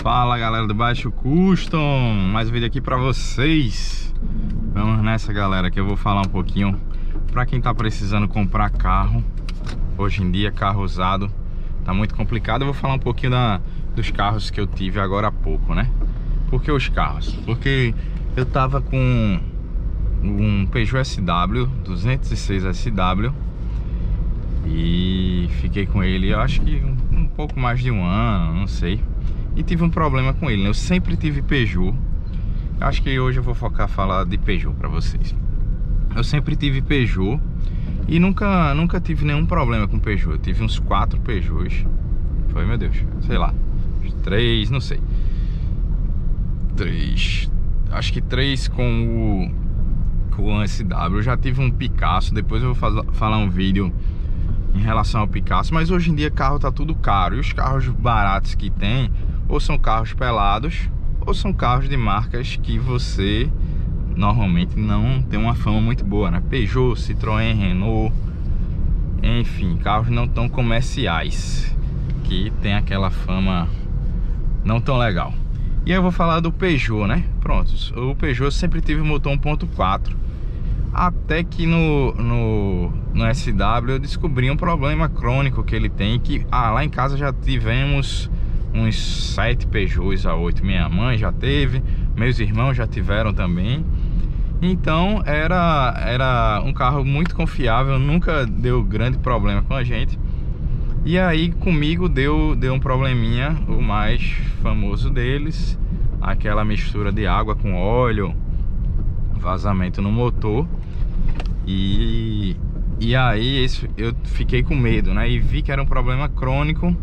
Fala galera do Baixo Custom, mais um vídeo aqui pra vocês. Vamos nessa galera, que eu vou falar um pouquinho pra quem tá precisando comprar carro. Hoje em dia carro usado tá muito complicado. Eu vou falar um pouquinho dos carros que eu tive agora há pouco, né? Por que os carros? Porque eu tava com um Peugeot SW, 206 SW, e fiquei com ele, eu acho que um pouco mais de um ano, não sei. E tive um problema com ele, né? Eu sempre tive Peugeot. Acho que hoje eu vou focar falar de Peugeot pra vocês. Eu sempre tive Peugeot e nunca tive nenhum problema com Peugeot. Eu tive uns 4 Peugeots. Foi, meu Deus, sei lá, 3, não sei. 3, acho que 3 com o SW. Eu já tive um Picasso, depois eu vou falar um vídeo em relação ao Picasso. Mas hoje em dia carro tá tudo caro. E os carros baratos que tem, ou são carros pelados, ou são carros de marcas que você normalmente não tem uma fama muito boa, né? Peugeot, Citroën, Renault, enfim, carros não tão comerciais, que tem aquela fama não tão legal. E aí eu vou falar do Peugeot, né? Pronto, o Peugeot sempre tive motor 1.4. Até que no SW eu descobri um problema crônico que ele tem, que lá em casa já tivemos uns 7 Peugeots a 8. Minha mãe já teve, meus irmãos já tiveram também. Então era um carro muito confiável, nunca deu grande problema com a gente. E aí comigo deu um probleminha, o mais famoso deles, aquela mistura de água com óleo, vazamento no motor. E aí eu fiquei com medo, né? E vi que era um problema crônico.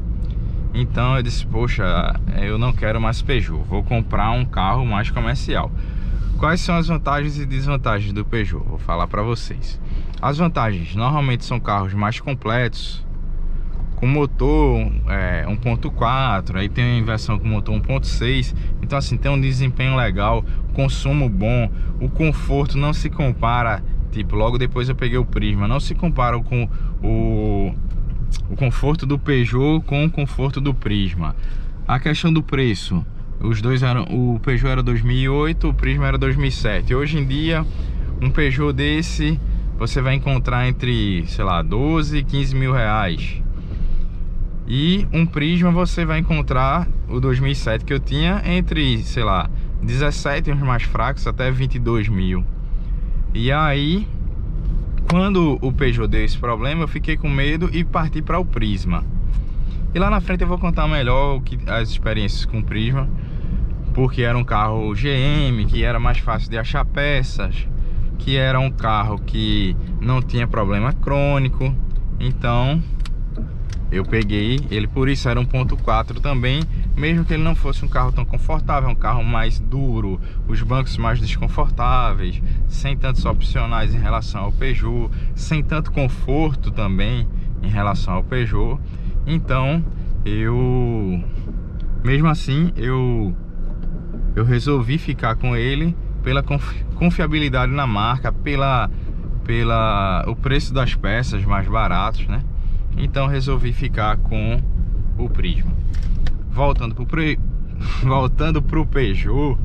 Então eu disse, poxa, eu não quero mais Peugeot, vou comprar um carro mais comercial. Quais são as vantagens e desvantagens do Peugeot? Vou falar para vocês. As vantagens, normalmente são carros mais completos, com motor 1.4, aí tem a versão com motor 1.6. Então assim, tem um desempenho legal, consumo bom, o conforto não se compara. Tipo, logo depois eu peguei o Prisma, não se compara com o conforto do Peugeot com o conforto do Prisma. A questão do preço, os dois eram, o Peugeot era 2008, o Prisma era 2007. Hoje em dia um Peugeot desse você vai encontrar entre, sei lá, 12 e 15 mil reais. E um Prisma você vai encontrar, o 2007 que eu tinha, entre, sei lá, 17, uns mais fracos, até 22 mil. E aí, quando o Peugeot deu esse problema, eu fiquei com medo e parti para o Prisma. E lá na frente eu vou contar melhor as experiências com o Prisma, porque era um carro GM, que era mais fácil de achar peças, que era um carro que não tinha problema crônico. Então eu peguei ele, por isso era 1.4 também, mesmo que ele não fosse um carro tão confortável, um carro mais duro, os bancos mais desconfortáveis, sem tantos opcionais em relação ao Peugeot, sem tanto conforto também em relação ao Peugeot. Então mesmo assim eu resolvi ficar com ele pela confiabilidade na marca, o preço das peças mais baratos, né? Então resolvi ficar com o Prisma. Voltando pro Peugeot,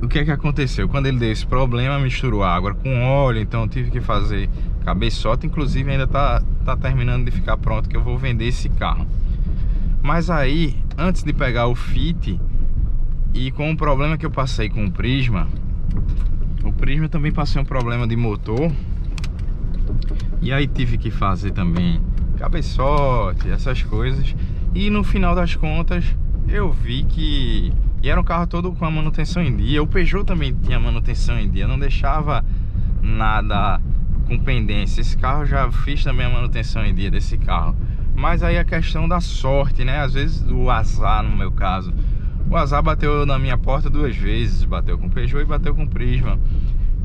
o que é que aconteceu? Quando ele deu esse problema, misturou água com óleo, então eu tive que fazer cabeçota. Inclusive ainda tá terminando de ficar pronto, que eu vou vender esse carro. Mas aí, antes de pegar o Fit, e com o problema que eu passei com o Prisma também passei um problema de motor. E aí tive que fazer também cabeçote, essas coisas. E no final das contas eu vi que... E era um carro todo com a manutenção em dia. O Peugeot também tinha manutenção em dia, não deixava nada com pendência. Esse carro já fiz também a manutenção em dia desse carro. Mas aí a questão da sorte, né? Às vezes o azar, no meu caso. O azar bateu na minha porta 2 vezes. Bateu com o Peugeot e bateu com o Prisma.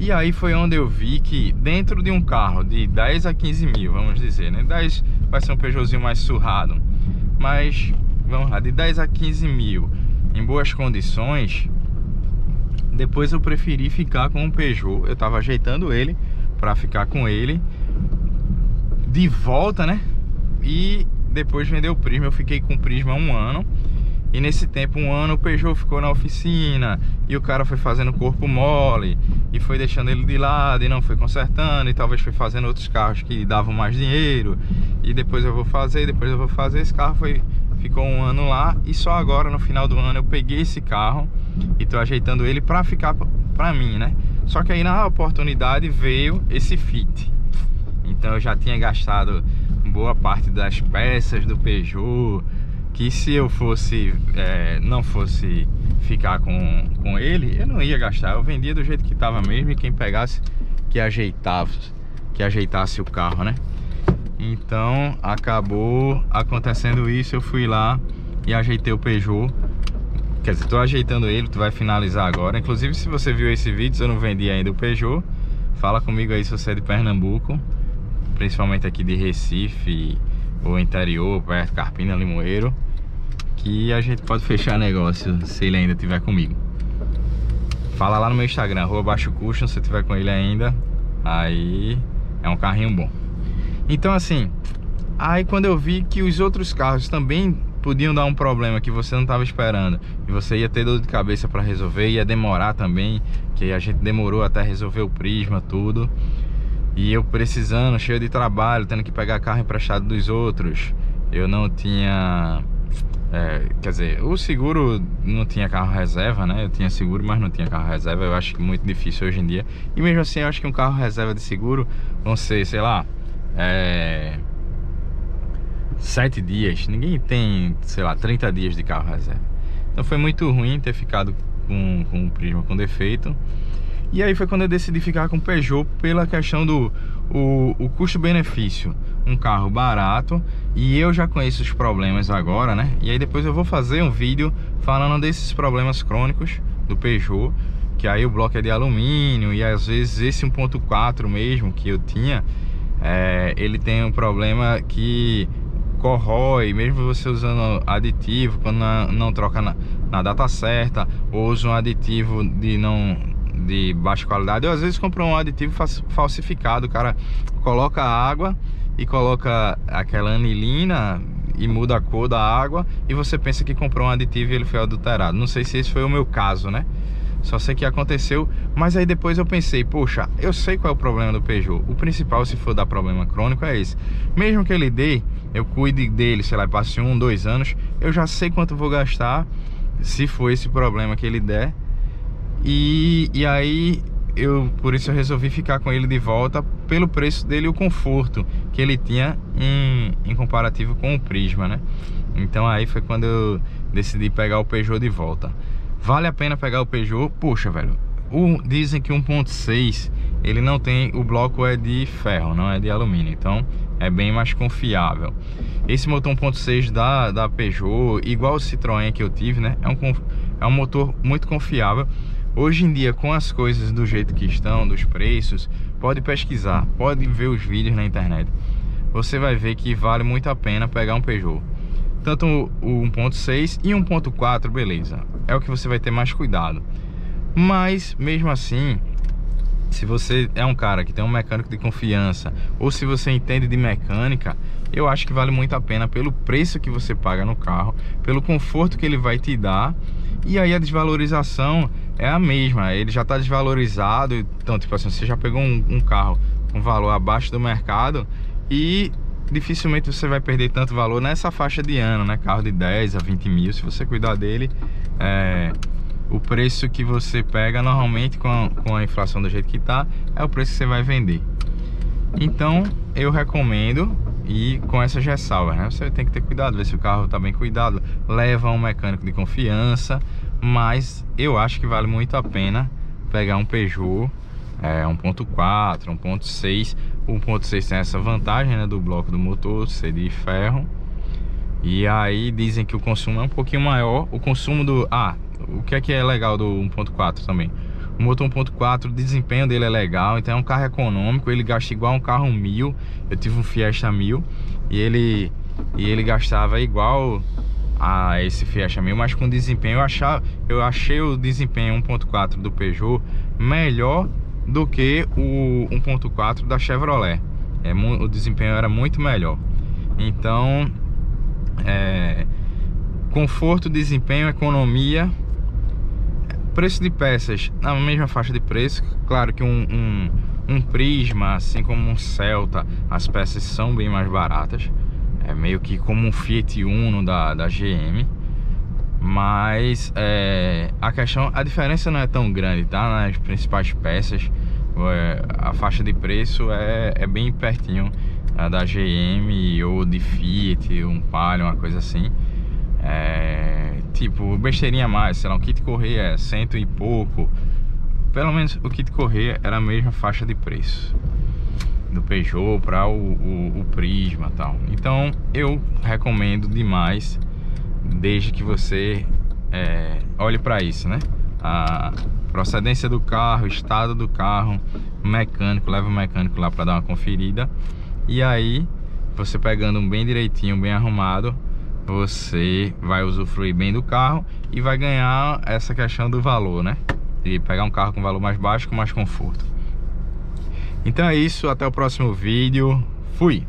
E aí foi onde eu vi que dentro de um carro de 10 a 15 mil, vamos dizer, né? 10 vai ser um Peugeotzinho mais surrado, mas vamos lá, de 10 a 15 mil em boas condições, depois eu preferi ficar com o Peugeot. Eu tava ajeitando ele para ficar com ele de volta, né? E depois vendeu o Prisma. Eu fiquei com o Prisma 1 ano. E nesse tempo, 1 ano, o Peugeot ficou na oficina. E o cara foi fazendo corpo mole. E foi deixando ele de lado e não foi consertando. E talvez foi fazendo outros carros que davam mais dinheiro. E depois eu vou fazer, depois eu vou fazer. Esse carro ficou 1 ano lá. E só agora, no final do ano, eu peguei esse carro e tô ajeitando ele pra ficar pra mim, né? Só que aí na oportunidade veio esse Fit. Então eu já tinha gastado boa parte das peças do Peugeot, que se eu fosse não fosse ficar com ele, eu não ia gastar. Eu vendia do jeito que tava mesmo, e quem pegasse que ajeitasse o carro, né? Então acabou acontecendo isso. Eu fui lá e ajeitei o Peugeot. Quer dizer, tô ajeitando ele, tu vai finalizar agora. Inclusive, se você viu esse vídeo, eu não vendi ainda o Peugeot, fala comigo aí se você é de Pernambuco, principalmente aqui de Recife ou interior, perto, Carpina, Limoeiro, que a gente pode fechar negócio se ele ainda estiver comigo. Fala lá no meu Instagram, @baixocustom, se tiver com ele ainda. Aí é um carrinho bom. Então assim, aí quando eu vi que os outros carros também podiam dar um problema que você não estava esperando, e você ia ter dor de cabeça para resolver, ia demorar também, que a gente demorou até resolver o Prisma, tudo. E eu precisando, cheio de trabalho, tendo que pegar carro emprestado dos outros. Eu não tinha... quer dizer, o seguro não tinha carro reserva, né? Eu tinha seguro, mas não tinha carro reserva. Eu acho que muito difícil hoje em dia. E mesmo assim, eu acho que um carro reserva de seguro vão ser, sei lá, 7 dias. Ninguém tem, sei lá, 30 dias de carro reserva. Então foi muito ruim ter ficado com o Prisma com defeito. E aí foi quando eu decidi ficar com o Peugeot, pela questão do o custo-benefício. Um carro barato, e eu já conheço os problemas agora, né? E aí depois eu vou fazer um vídeo falando desses problemas crônicos do Peugeot, que aí o bloco é de alumínio, e às vezes esse 1.4 mesmo que eu tinha, ele tem um problema que corrói, mesmo você usando aditivo, quando não troca na data certa, ou usa um aditivo de baixa qualidade. Eu às vezes compro um aditivo falsificado, o cara coloca água e coloca aquela anilina e muda a cor da água, e você pensa que comprou um aditivo e ele foi adulterado. Não sei se esse foi o meu caso, né? Só sei que aconteceu. Mas aí depois eu pensei, poxa, eu sei qual é o problema do Peugeot. O principal, se for dar problema crônico, é esse. Mesmo que ele dê, eu cuide dele, sei lá, passe 1, 2 anos, eu já sei quanto vou gastar se for esse problema que ele der. E aí por isso eu resolvi ficar com ele de volta, pelo preço dele e o conforto que ele tinha em comparativo com o Prisma, né? Então aí foi quando eu decidi pegar o Peugeot de volta. Vale a pena pegar o Peugeot? Poxa, velho, dizem que 1.6 ele não tem, o bloco é de ferro, não é de alumínio, então é bem mais confiável. Esse motor 1.6 da Peugeot, igual o Citroën que eu tive, né, é um motor muito confiável. Hoje em dia, com as coisas do jeito que estão, dos preços, pode pesquisar, pode ver os vídeos na internet. Você vai ver que vale muito a pena pegar um Peugeot. Tanto o 1.6 e 1.4, beleza, é o que você vai ter mais cuidado. Mas, mesmo assim, se você é um cara que tem um mecânico de confiança, ou se você entende de mecânica, eu acho que vale muito a pena pelo preço que você paga no carro, pelo conforto que ele vai te dar. E aí a desvalorização é a mesma, ele já está desvalorizado. Então, tipo assim, você já pegou um carro com valor abaixo do mercado, e dificilmente você vai perder tanto valor nessa faixa de ano, né? Carro de 10 a 20 mil, se você cuidar dele, o preço que você pega normalmente com a inflação do jeito que tá, é o preço que você vai vender. Então eu recomendo, e com essas ressalvas, né? Você tem que ter cuidado, ver se o carro tá bem cuidado, leva um mecânico de confiança. Mas eu acho que vale muito a pena pegar um Peugeot 1.4, 1.6. O 1.6 tem essa vantagem, né, do bloco do motor ser de ferro. E aí dizem que o consumo é um pouquinho maior. O consumo o que é legal do 1.4 também? O motor 1.4, o desempenho dele é legal. Então é um carro econômico, ele gasta igual um carro 1000. Eu tive um Fiesta 1000 e ele gastava igual a esse Fiesta 1000, mas com desempenho eu achei o desempenho 1.4 do Peugeot melhor do que o 1.4 da Chevrolet. O desempenho era muito melhor. Então Conforto, desempenho, economia, preço de peças na mesma faixa de preço. Claro que um Prisma, assim como um Celta, as peças são bem mais baratas. É meio que como um Fiat Uno da GM. Mas a diferença não é tão grande, tá? Nas principais peças, a faixa de preço é bem pertinho da GM ou de Fiat, um Palio, uma coisa assim. Tipo, besteirinha a mais, sei lá, um kit correia é 100 e pouco. Pelo menos o kit correia era a mesma faixa de preço do Peugeot para o Prisma e tal. Então eu recomendo demais, desde que você olhe para isso, né? A procedência do carro, o estado do carro, o mecânico, leva o mecânico lá para dar uma conferida. E aí, você pegando um bem direitinho, bem arrumado, você vai usufruir bem do carro e vai ganhar essa questão do valor, né? De pegar um carro com valor mais baixo, com mais conforto. Então é isso, até o próximo vídeo. Fui!